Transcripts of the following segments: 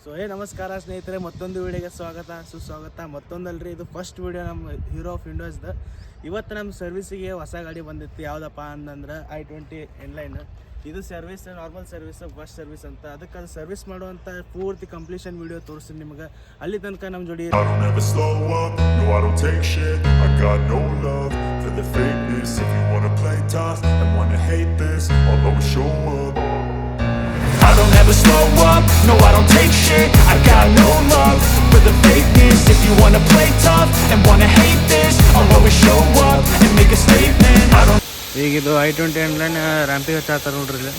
So ನಮಸ್ಕಾರ ಸ್ನೇಹಿತರೆ, ಮತ್ತೊಂದು ವಿಡಿಯೋಗೆ ಸ್ವಾಗತ ಸುಸ್ವಾಗತ. ಮತ್ತೊಂದಲ್ರಿ, ಇದು ಫಸ್ಟ್ ವಿಡಿಯೋ ನಮ್ಮ ಹೀರೋ ಆಫ್ ವಿಂಡೋಸ್ದು. ಇವತ್ತು ನಮ್ಮ ಸರ್ವಿಸಿಗೆ ಹೊಸ ಗಾಡಿ ಬಂದಿತ್ತು. ಯಾವುದಪ್ಪ ಅಂತಂದ್ರೆ i20 ಎನ್ಲೈನ್. ಇದು service normal service, first service ಅಂತ. ಅದಕ್ಕೆ ಅದು ಸರ್ವಿಸ್ ಮಾಡುವಂಥ ಪೂರ್ತಿ ಕಂಪ್ಲೀಷನ್ ವಿಡಿಯೋ ತೋರಿಸ್ತೀನಿ ನಿಮ್ಗೆ. ಅಲ್ಲಿ ತನಕ ನಮ್ಮ ಜೋಡಿ I don't ever slow up, no I don't take shit. I got no love for the fakeness. If you wanna play tough and wanna hate this, I'll always show up and make a statement. I don't. ಈಗಿದು i20 ಎನ್ಲೈನ್ ರ್ಯಾಂಪಿಗೆ ಹಚ್ಚಾತಾರೆ ನೋಡ್ರಿ ಇಲ್ಲಿ.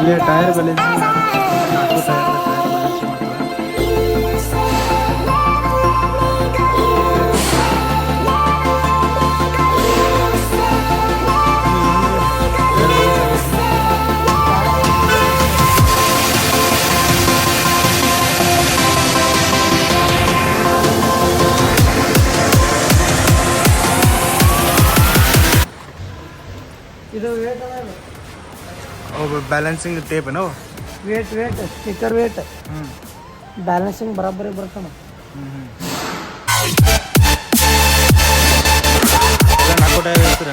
ಇಲ್ಲಿ tyre balance ನಾಲ್ಕು tyre balance ಮಾಡ್ತಾರೆ. ಇದು ವೇಟ್ ಬ್ಯಾಲೆನ್ಸಿಂಗ್ ಟೇಪ್ ಏನೋ ವೇಟ್ ಸ್ಟಿಕ್ಕರ್ ವೇಟ್ ಬ್ಯಾಲೆನ್ಸಿಂಗ್ ಬರೋಬ್ಬರಿ ಬರ್ತಾನ. ನಾಲ್ಕು ಟೈರ್ ಇರ್ತೀರ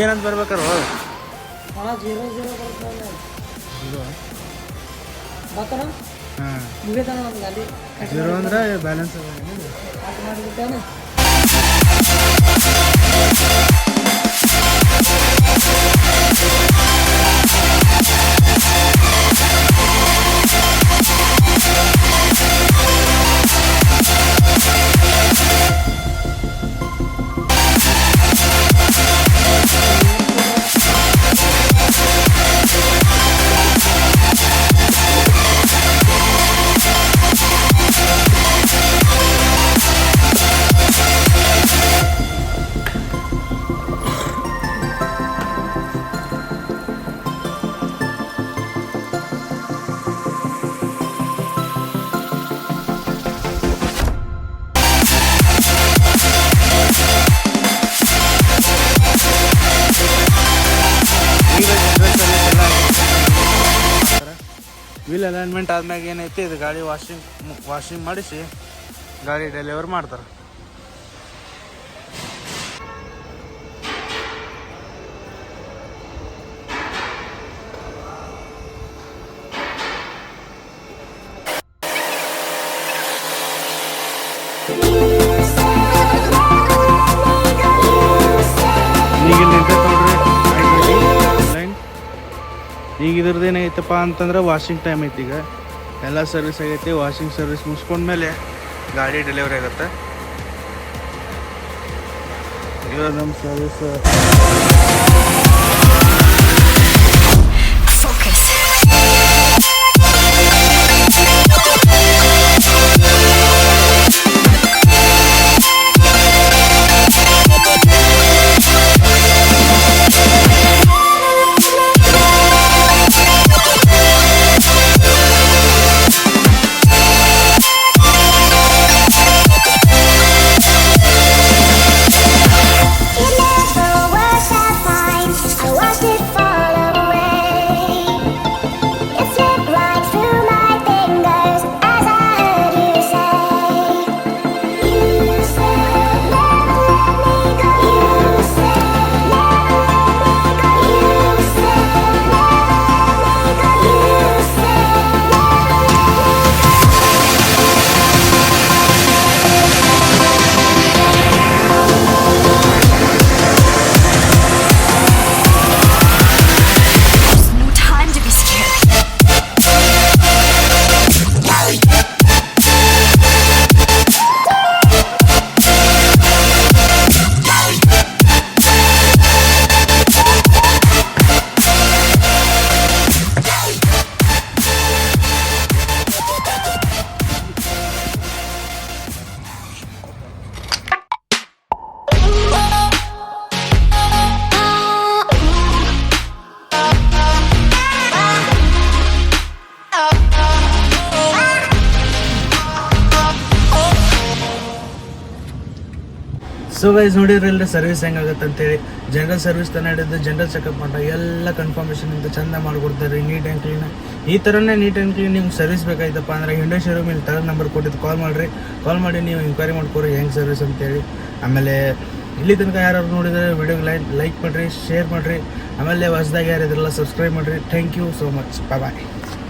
ಏನಂತ ಬರ್ಬೇಕಾರ? 0 ಬರ್ತಾನ. ಮುಗಿತಾನ ನಮ್ಮ ಗಾಡಿ. 0 ಅಂದ್ರೆ ಬ್ಯಾಲೆನ್ಸ್ ಮಾಡಿಬಿಟ್ಟಾನೆ. ವೀಲ್ ಅಲೈನ್ಮೆಂಟ್ ಆದ್ಮ್ಯಾಗ ಏನೈತಿ, ಇದು ಗಾಡಿ ವಾಷಿಂಗ್ ಮಾಡಿಸಿ ಗಾಡಿ ಡೆಲಿವರ್ ಮಾಡ್ತಾರೆ. ಈಗ ಇದ್ರದ್ದು ಏನೈತಪ್ಪ ಅಂತಂದ್ರೆ ವಾಷಿಂಗ್ ಟೈಮ್ ಐತಿ. ಈಗ ಎಲ್ಲ ಸರ್ವಿಸ್ ಆಗೈತಿ. ವಾಷಿಂಗ್ ಸರ್ವಿಸ್ ಮುಗಿಸ್ಕೊಂಡ್ಮೇಲೆ ಗಾಡಿ ಡೆಲಿವರಿ ಆಗುತ್ತೆ. ಇವಾಗ ನಮ್ಮ ಸರ್ವಿಸ್ I ಸೊ ಗೈಸ್ ನೋಡಿದ್ರಲ್ಲ ಸರ್ವಿಸ್ ಹೆಂಗಾಗುತ್ತೆ ಅಂತೇಳಿ. ಜನರಲ್ ಸರ್ವಿಸ್ ತಾನೇ ಹಿಡಿದು ಜನರಲ್ ಚೆಕಪ್ ಮಾಡ್ತಾರೆ, ಎಲ್ಲ ಕನ್ಫರ್ಮೇಷನ್ ಅಂತ ಚಂದ ಮಾಡಿಕೊಡ್ತಾರೆ, ನೀಟ್ ಆ್ಯಂಡ್ ಕ್ಲೀನ್. ಈ ಥರನೇ ನೀಟ್ ಆ್ಯಂಡ್ ಕ್ಲೀನ್ ನಿಮ್ಗೆ ಸರ್ವಿಸ್ ಬೇಕಾಯ್ತಪ್ಪ ಅಂದರೆ ಹಿಂಡೋ ಶೋರೂಮ್ ಇಲ್ಲಿ ತಗೊಂಡು ನಂಬರ್ ಕೊಟ್ಟಿದ್ದು ಕಾಲ್ ಮಾಡಿ ನೀವು ಇಂಕ್ವೈರಿ ಮಾಡ್ಕೊರಿ ಹೆಂಗೆ ಸರ್ವಿಸ್ ಅಂತೇಳಿ. ಆಮೇಲೆ ಇಲ್ಲಿ ತನಕ ಯಾರು ನೋಡಿದರೆ ವಿಡಿಯೋಗೆ ಲೈಕ್ ಮಾಡಿರಿ, ಶೇರ್ ಮಾಡಿರಿ. ಆಮೇಲೆ ಹೊಸದಾಗಿ ಯಾರು ಇದ್ರಲ್ಲ ಸಬ್ಸ್ಕ್ರೈಬ್ ಮಾಡಿರಿ. Thank you so much. Bye.